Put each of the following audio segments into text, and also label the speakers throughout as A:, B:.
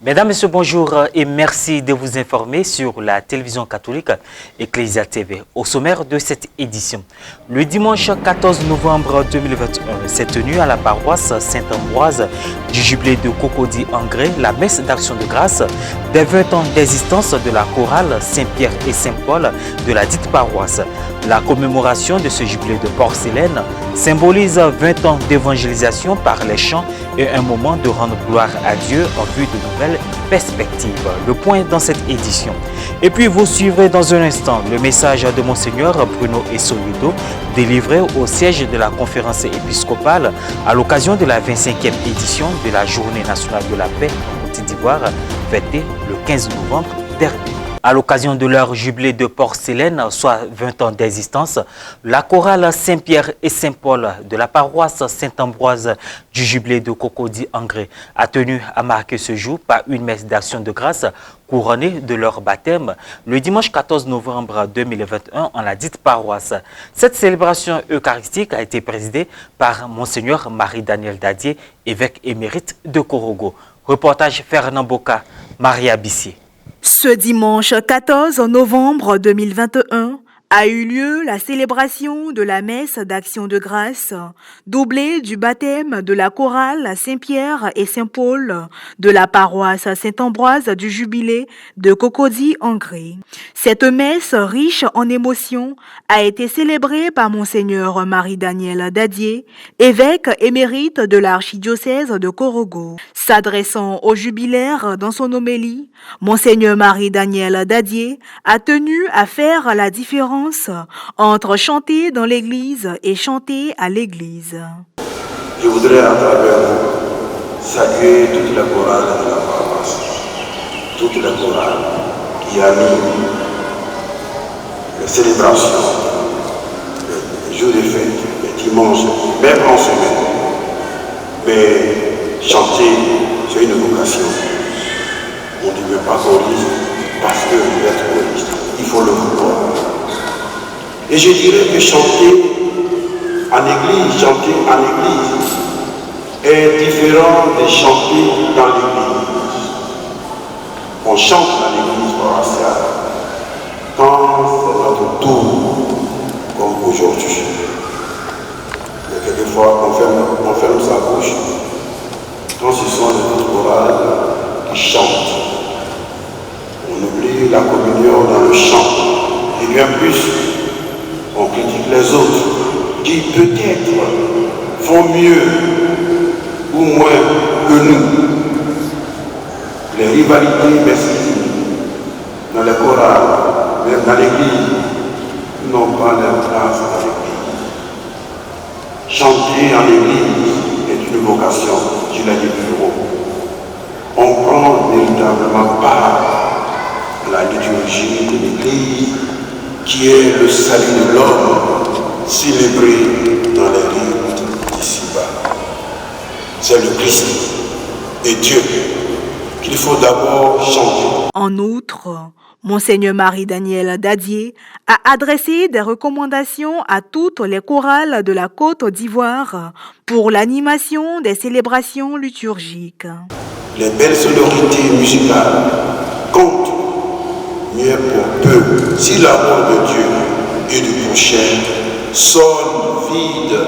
A: Mesdames, Messieurs, bonjour et merci de vous informer sur la télévision catholique Ecclesia TV. Au sommaire de cette édition, le dimanche 14 novembre 2021 s'est tenue à la paroisse Saint-Ambroise du Jubilé de Cocody-Angré la messe d'action de grâce des 20 ans d'existence de la chorale Saint-Pierre et Saint-Paul de la dite paroisse. La commémoration de ce jubilé de porcelaine symbolise 20 ans d'évangélisation par les chants et un moment de rendre gloire à Dieu en vue de nouvelles perspectives. Le point dans cette édition. Et puis vous suivrez dans un instant le message de Monseigneur Bruno Essoyedo délivré au siège de la conférence épiscopale à l'occasion de la 25e édition de la Journée nationale de la paix en Côte d'Ivoire, fêtée le 15 novembre dernier. À l'occasion de leur jubilé de porcelaine, soit 20 ans d'existence, la chorale Saint-Pierre et Saint-Paul de la paroisse Saint-Ambroise du jubilé de Cocody-Angré a tenu à marquer ce jour par une messe d'action de grâce couronnée de leur baptême le dimanche 14 novembre 2021 en la dite paroisse. Cette célébration eucharistique a été présidée par Monseigneur Marie-Daniel Dadier, évêque émérite de Korogo. Reportage Fernand Boka, Maria Bissier.
B: Ce dimanche 14 novembre 2021 a eu lieu la célébration de la messe d'action de grâce, doublée du baptême de la chorale Saint-Pierre et Saint-Paul de la paroisse Saint-Ambroise du Jubilé de Cocody-Angré. Cette messe riche en émotions a été célébrée par Monseigneur Marie-Daniel Dadier, évêque émérite de l'archidiocèse de Korogo. S'adressant aux jubilaires dans son homélie, Monseigneur Marie-Daniel Dadier a tenu à faire la différence entre chanter dans l'église et chanter à l'église.
C: Je voudrais à travers vous saluer toute la chorale de la paroisse, toute la chorale qui a mis les célébrations, les jours de fête, les dimanches, même en semaine. Mais chanter, c'est une vocation. On ne veut pas choriste parce que être choriste, il faut le vouloir. Et je dirais que chanter en église est différent de chanter dans l'église. On chante dans l'église paroissiale quand c'est notre tour, comme aujourd'hui. Mais quelquefois, on ferme sa bouche quand ce sont les autres chorales qui chantent. On oublie la communion dans le chant. Et bien plus, on critique les autres qui peut-être font mieux ou moins que nous. Les rivalités mesquines dans les chorales, même dans l'église, n'ont pas leur place dans l'église. Chanter en église est une vocation, je l'ai dit plus haut. On prend véritablement part à la liturgie de l'église qui est le salut de l'homme célébré dans les rites d'ici-bas. C'est le Christ et Dieu qu'il faut d'abord chanter.
B: En outre, Monseigneur Marie-Daniel Dadier a adressé des recommandations à toutes les chorales de la Côte d'Ivoire pour l'animation des célébrations liturgiques.
C: Les belles sonorités musicales comptent mieux pour peu si l'amour de Dieu et du prochain sonne vide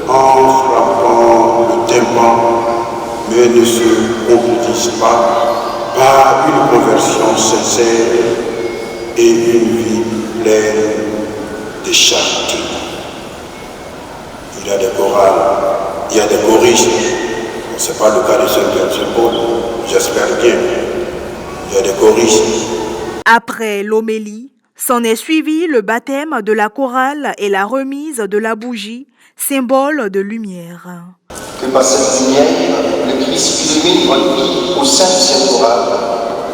C: en frappant le tympan, mais ne se concrétise pas par une conversion sincère et une vie pleine de charité. Il y a des chorales, il y a des choristes. Ce n'est pas le cas de Saint-Pierre et Saint-Paul, j'espère bien. Il y a des choristes.
B: Après l'homélie, s'en est suivi le baptême de la chorale et la remise de la bougie, symbole de lumière.
D: Que par cette lumière, le Christ illumine votre vie au sein de cette chorale,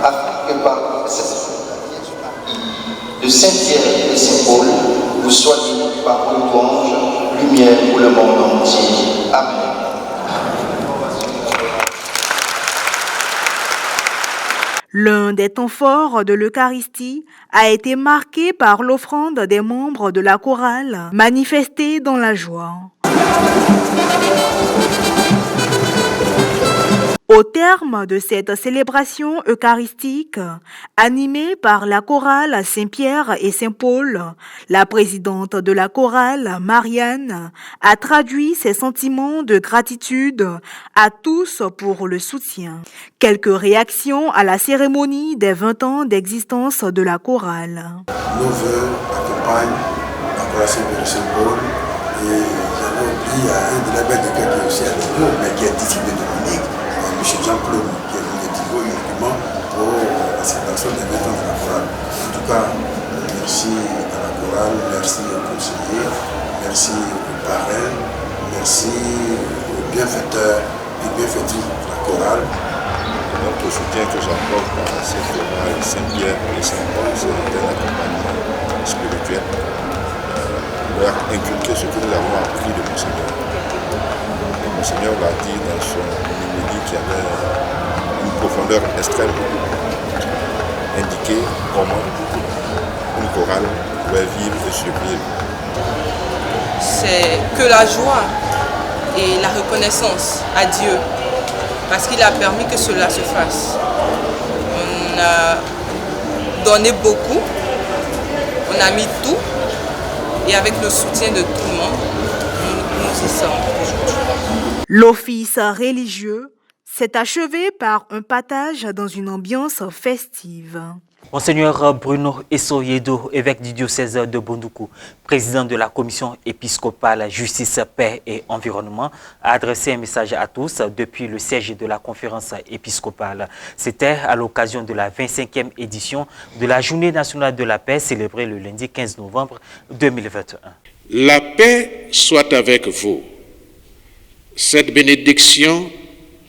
D: afin que par cette de Saint-Pierre et Saint-Paul, vous soyez par vos louanges, lumière pour le monde entier. Amen.
B: L'un des temps forts de l'Eucharistie a été marqué par l'offrande des membres de la chorale, manifestée dans la joie. Au terme de cette célébration eucharistique, animée par la chorale Saint-Pierre et Saint-Paul, la présidente de la chorale, Marianne, a traduit ses sentiments de gratitude à tous pour le soutien. Quelques réactions à la cérémonie des 20 ans d'existence de la chorale.
C: Nos vœux accompagnent la chorale Saint-Pierre et Saint-Paul et j'avais oublié un de la belle de qui est aussi à Lyon, mais qui est disciple de Dominique. M. Jean-Claude, qui est venu de Thibault uniquement pour la célébration des 20 ans de la chorale. En tout cas, merci à la chorale, merci aux conseillers, merci aux parrains, merci aux bienfaiteurs et bienfaitrices de la chorale.
E: Donc le soutien que j'apporte à cette chorale Saint-Pierre et Saint-Paul, c'est un accompagnement spirituel. Leur inculquer ce que nous avons appris de Monseigneur. Et Monseigneur l'a dit dans son homélie qui avait une profondeur extrême, indiquer comment une chorale pouvait vivre et survivre.
F: C'est que la joie et la reconnaissance à Dieu, parce qu'il a permis que cela se fasse. On a donné beaucoup, on a mis tout, et avec le soutien de tout le monde, nous y sommes aujourd'hui.
B: L'office religieux s'est achevé par un partage dans une ambiance festive.
A: Monseigneur Bruno Essoyedo, évêque du diocèse de Bondoukou, président de la commission épiscopale Justice, Paix et Environnement, a adressé un message à tous depuis le siège de la conférence épiscopale. C'était à l'occasion de la 25e édition de la Journée nationale de la paix célébrée le lundi 15 novembre 2021.
G: La paix soit avec vous. Cette bénédiction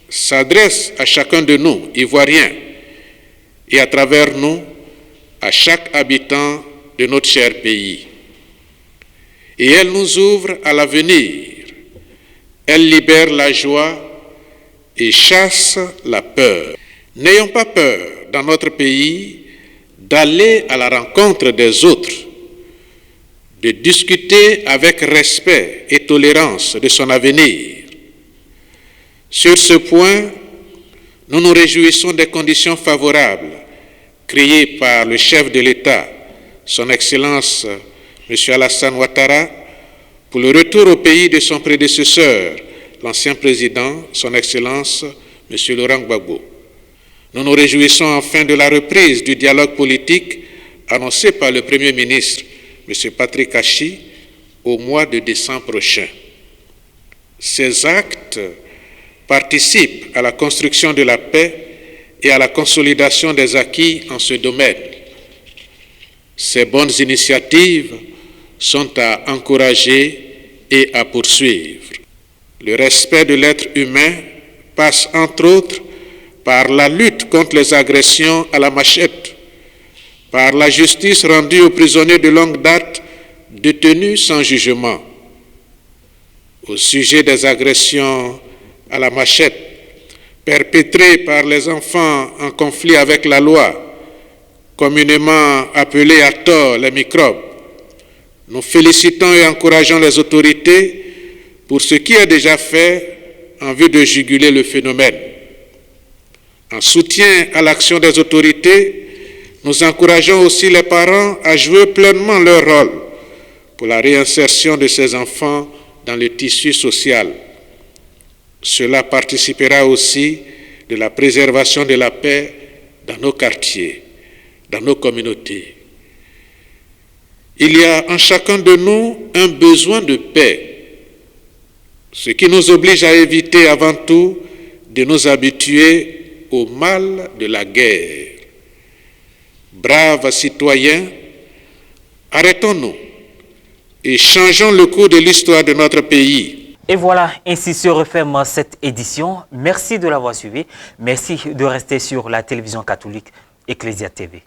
G: s'adresse à chacun de nous, Ivoiriens, et à travers nous, à chaque habitant de notre cher pays. Et elle nous ouvre à l'avenir. Elle libère la joie et chasse la peur. N'ayons pas peur dans notre pays d'aller à la rencontre des autres, de discuter avec respect et tolérance de son avenir. Sur ce point, nous nous réjouissons des conditions favorables créées par le chef de l'État, son Excellence M. Alassane Ouattara, pour le retour au pays de son prédécesseur, l'ancien président, son Excellence M. Laurent Gbagbo. Nous nous réjouissons enfin de la reprise du dialogue politique annoncé par le Premier ministre, M. Patrick Hachi, au mois de décembre prochain. Ces actes participent à la construction de la paix et à la consolidation des acquis en ce domaine. Ces bonnes initiatives sont à encourager et à poursuivre. Le respect de l'être humain passe entre autres par la lutte contre les agressions à la machette, par la justice rendue aux prisonniers de longue date détenus sans jugement. Au sujet des agressions à la machette perpétrées par les enfants en conflit avec la loi, communément appelés à tort les microbes, nous félicitons et encourageons les autorités pour ce qui est déjà fait en vue de juguler le phénomène. En soutien à l'action des autorités, nous encourageons aussi les parents à jouer pleinement leur rôle pour la réinsertion de ces enfants dans le tissu social. Cela participera aussi de la préservation de la paix dans nos quartiers, dans nos communautés. Il y a en chacun de nous un besoin de paix, ce qui nous oblige à éviter avant tout de nous habituer au mal de la guerre. Braves citoyens, arrêtons-nous et changeons le cours de l'histoire de notre pays.
A: Et voilà, ainsi se referme cette édition. Merci de l'avoir suivi. Merci de rester sur la télévision catholique Ecclesia TV.